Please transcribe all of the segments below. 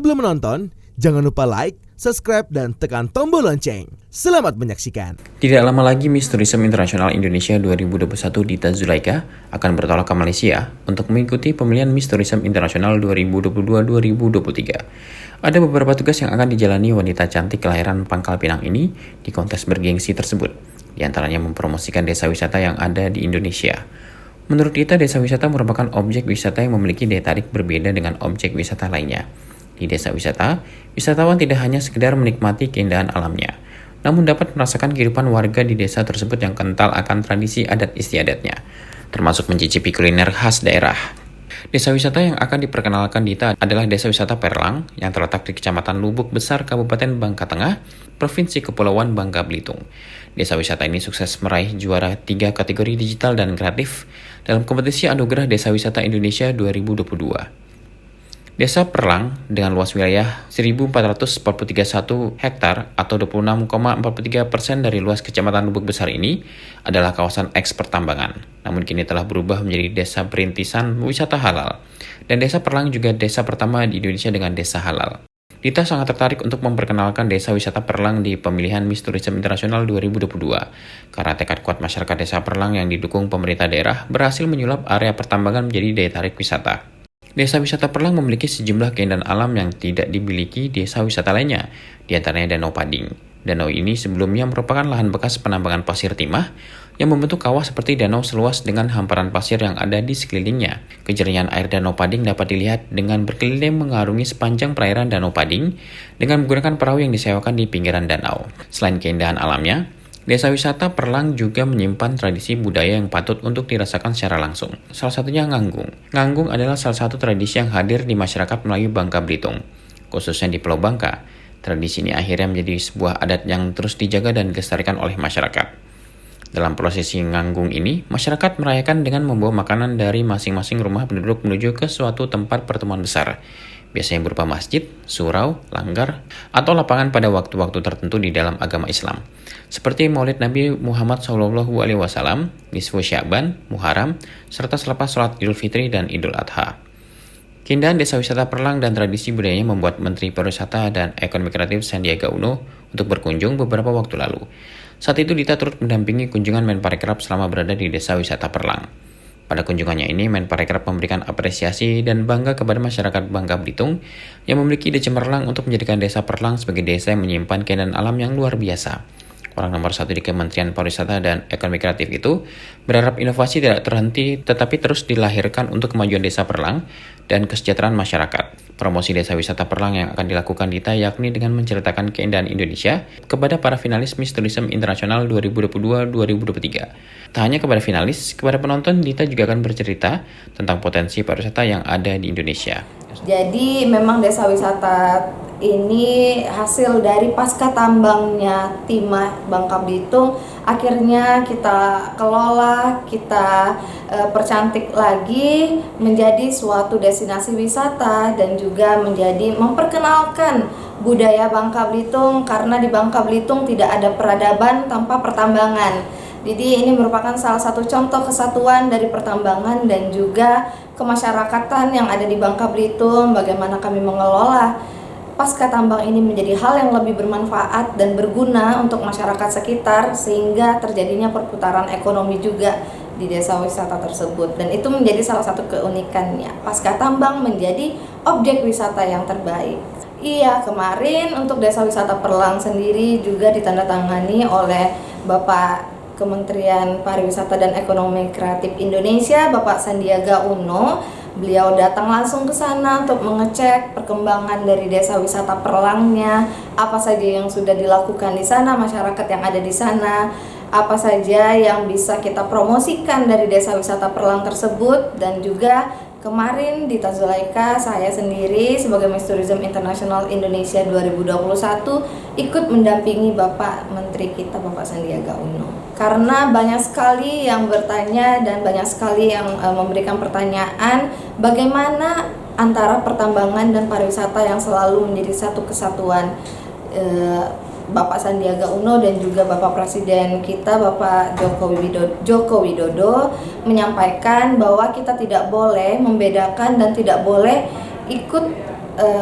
Sebelum menonton, jangan lupa like, subscribe, dan tekan tombol lonceng. Selamat menyaksikan. Tidak lama lagi Miss Tourism Internasional Indonesia 2021 Dita Zulaika akan bertolak ke Malaysia untuk mengikuti pemilihan Miss Tourism Internasional 2022-2023. Ada beberapa tugas yang akan dijalani wanita cantik kelahiran Pangkal Pinang ini di kontes bergengsi tersebut. Di antaranya mempromosikan desa wisata yang ada di Indonesia. Menurut Dita, desa wisata merupakan objek wisata yang memiliki daya tarik berbeda dengan objek wisata lainnya. Di desa wisata, wisatawan tidak hanya sekedar menikmati keindahan alamnya, namun dapat merasakan kehidupan warga di desa tersebut yang kental akan tradisi adat istiadatnya, termasuk mencicipi kuliner khas daerah. Desa wisata yang akan diperkenalkan Dita adalah Desa Wisata Perlang yang terletak di Kecamatan Lubuk Besar, Kabupaten Bangka Tengah, Provinsi Kepulauan Bangka Belitung. Desa wisata ini sukses meraih juara 3 kategori digital dan kreatif dalam kompetisi Anugerah Desa Wisata Indonesia 2022. Desa Perlang dengan luas wilayah 1.441 hektar atau 26,43% dari luas Kecamatan Lubuk Besar ini adalah kawasan eks pertambangan. Namun kini telah berubah menjadi desa perintisan wisata halal. Dan Desa Perlang juga desa pertama di Indonesia dengan desa halal. Dita sangat tertarik untuk memperkenalkan Desa Wisata Perlang di pemilihan Miss Tourism Internasional 2022 karena tekad kuat masyarakat Desa Perlang yang didukung pemerintah daerah berhasil menyulap area pertambangan menjadi daya tarik wisata. Desa Wisata Perlang memiliki sejumlah keindahan alam yang tidak dimiliki desa wisata lainnya, di antaranya Danau Pading. Danau ini sebelumnya merupakan lahan bekas penambangan pasir timah yang membentuk kawah seperti danau seluas dengan hamparan pasir yang ada di sekelilingnya. Kejernihan air Danau Pading dapat dilihat dengan berkeliling mengarungi sepanjang perairan Danau Pading dengan menggunakan perahu yang disewakan di pinggiran danau. Selain keindahan alamnya, Desa Wisata Perlang juga menyimpan tradisi budaya yang patut untuk dirasakan secara langsung. Salah satunya nganggung. Nganggung adalah salah satu tradisi yang hadir di masyarakat Melayu Bangka Belitung, khususnya di Pulau Bangka. Tradisi ini akhirnya menjadi sebuah adat yang terus dijaga dan dilestarikan oleh masyarakat. Dalam prosesi nganggung ini, masyarakat merayakan dengan membawa makanan dari masing-masing rumah penduduk menuju ke suatu tempat pertemuan besar. Biasanya berupa masjid, surau, langgar, atau lapangan pada waktu-waktu tertentu di dalam agama Islam. Seperti Maulid Nabi Muhammad SAW, Nisfu Sya'ban, Muharram, serta selepas sholat Idul Fitri dan Idul Adha. Keindahan Desa Wisata Perlang dan tradisi budayanya membuat Menteri Pariwisata dan Ekonomi Kreatif Sandiaga Uno untuk berkunjung beberapa waktu lalu. Saat itu Dita turut mendampingi kunjungan Menparekraf selama berada di Desa Wisata Perlang. Pada kunjungannya ini, Menparekraf memberikan apresiasi dan bangga kepada masyarakat Bangka Belitung yang memiliki ide cemerlang untuk menjadikan Desa Perlang sebagai desa yang menyimpan keindahan alam yang luar biasa. Orang nomor 1 di Kementerian Pariwisata dan Ekonomi Kreatif itu berharap inovasi tidak terhenti tetapi terus dilahirkan untuk kemajuan Desa Perlang dan kesejahteraan masyarakat. Promosi Desa Wisata Perlang yang akan dilakukan Dita yakni dengan menceritakan keindahan Indonesia kepada para finalis Miss Tourism Internasional 2022-2023. Tak hanya kepada finalis, kepada penonton Dita juga akan bercerita tentang potensi pariwisata yang ada di Indonesia. Jadi memang desa wisata ini hasil dari pasca tambangnya timah Bangka Belitung, akhirnya kita kelola, kita percantik lagi menjadi suatu destinasi wisata dan juga menjadi memperkenalkan budaya Bangka Belitung karena di Bangka Belitung tidak ada peradaban tanpa pertambangan. Jadi ini merupakan salah satu contoh kesatuan dari pertambangan dan juga kemasyarakatan yang ada di Bangka Belitung, bagaimana kami mengelola pasca tambang ini menjadi hal yang lebih bermanfaat dan berguna untuk masyarakat sekitar sehingga terjadinya perputaran ekonomi juga di desa wisata tersebut, dan itu menjadi salah satu keunikannya. Pasca tambang menjadi objek wisata yang terbaik. Iya, kemarin untuk Desa Wisata Perlang sendiri juga ditandatangani oleh Bapak Kementerian Pariwisata dan Ekonomi Kreatif Indonesia, Bapak Sandiaga Uno. Beliau datang langsung ke sana untuk mengecek perkembangan dari Desa Wisata Perlangnya, apa saja yang sudah dilakukan di sana, masyarakat yang ada di sana, apa saja yang bisa kita promosikan dari Desa Wisata Perlang tersebut. Dan juga kemarin Dita Zulaika, saya sendiri sebagai Miss Tourism International Indonesia 2021 ikut mendampingi Bapak Menteri kita, Bapak Sandiaga Uno. Karena banyak sekali yang bertanya dan banyak sekali yang memberikan pertanyaan bagaimana antara pertambangan dan pariwisata yang selalu menjadi satu kesatuan. Bapak Sandiaga Uno dan juga Bapak Presiden kita, Bapak Joko Widodo menyampaikan bahwa kita tidak boleh membedakan dan tidak boleh ikut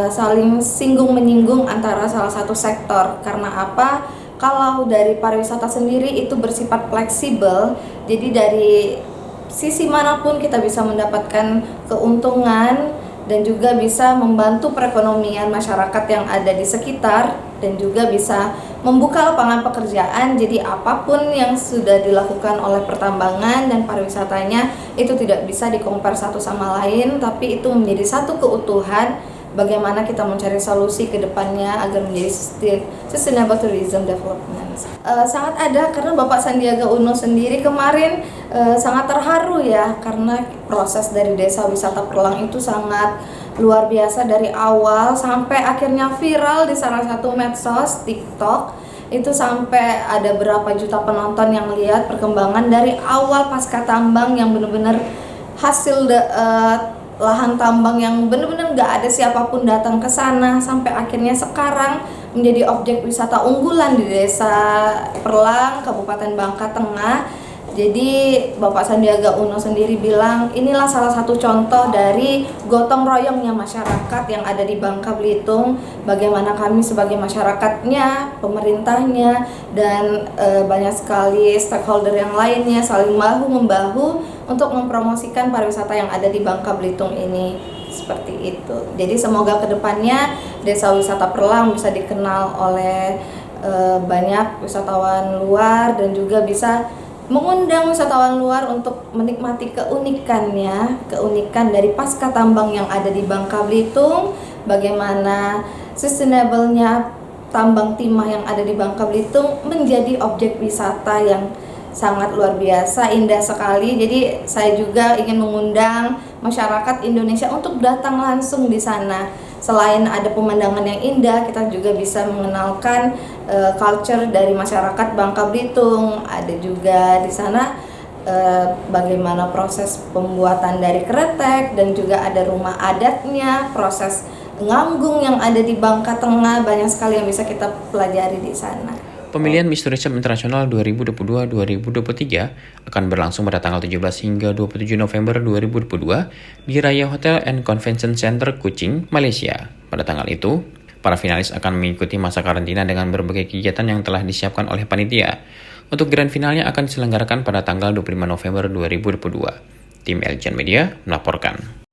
saling singgung menyinggung antara salah satu sektor. Karena apa? Kalau dari pariwisata sendiri itu bersifat fleksibel, jadi dari sisi manapun kita bisa mendapatkan keuntungan dan juga bisa membantu perekonomian masyarakat yang ada di sekitar, dan juga bisa membuka lapangan pekerjaan. Jadi apapun yang sudah dilakukan oleh pertambangan dan pariwisatanya itu tidak bisa di-compare satu sama lain, tapi itu menjadi satu keutuhan. Bagaimana kita mencari solusi ke depannya agar menjadi sustainable tourism development. Sangat ada, karena Bapak Sandiaga Uno sendiri kemarin sangat terharu ya, karena proses dari Desa Wisata Perlang itu sangat luar biasa dari awal sampai akhirnya viral di salah satu medsos TikTok. Itu sampai ada berapa juta penonton yang lihat perkembangan dari awal pasca tambang yang benar-benar hasil lahan tambang yang benar-benar nggak ada siapapun datang ke sana, sampai akhirnya sekarang menjadi objek wisata unggulan di Desa Perlang, Kabupaten Bangka Tengah. Jadi Bapak Sandiaga Uno sendiri bilang inilah salah satu contoh dari gotong royongnya masyarakat yang ada di Bangka Belitung, bagaimana kami sebagai masyarakatnya, pemerintahnya, dan banyak sekali stakeholder yang lainnya saling bahu-membahu untuk mempromosikan pariwisata yang ada di Bangka Belitung ini. Seperti itu. Jadi semoga kedepannya Desa Wisata Perlang bisa dikenal oleh banyak wisatawan luar, dan juga bisa mengundang wisatawan luar untuk menikmati keunikan dari pasca tambang yang ada di Bangka Belitung, bagaimana sustainable-nya tambang timah yang ada di Bangka Belitung menjadi objek wisata yang sangat luar biasa, indah sekali. Jadi saya juga ingin mengundang masyarakat Indonesia untuk datang langsung di sana. Selain ada pemandangan yang indah, kita juga bisa mengenalkan culture dari masyarakat Bangka Belitung. Ada juga di sana bagaimana proses pembuatan dari kretek, dan juga ada rumah adatnya, proses nganggung yang ada di Bangka Tengah. Banyak sekali yang bisa kita pelajari di sana. Pemilihan Miss Tourism Internasional 2022-2023 akan berlangsung pada tanggal 17 hingga 27 November 2022 di Raya Hotel and Convention Center Kuching, Malaysia. Pada tanggal itu, para finalis akan mengikuti masa karantina dengan berbagai kegiatan yang telah disiapkan oleh panitia. Untuk grand finalnya akan diselenggarakan pada tanggal 25 November 2022. Tim Eljan Media melaporkan.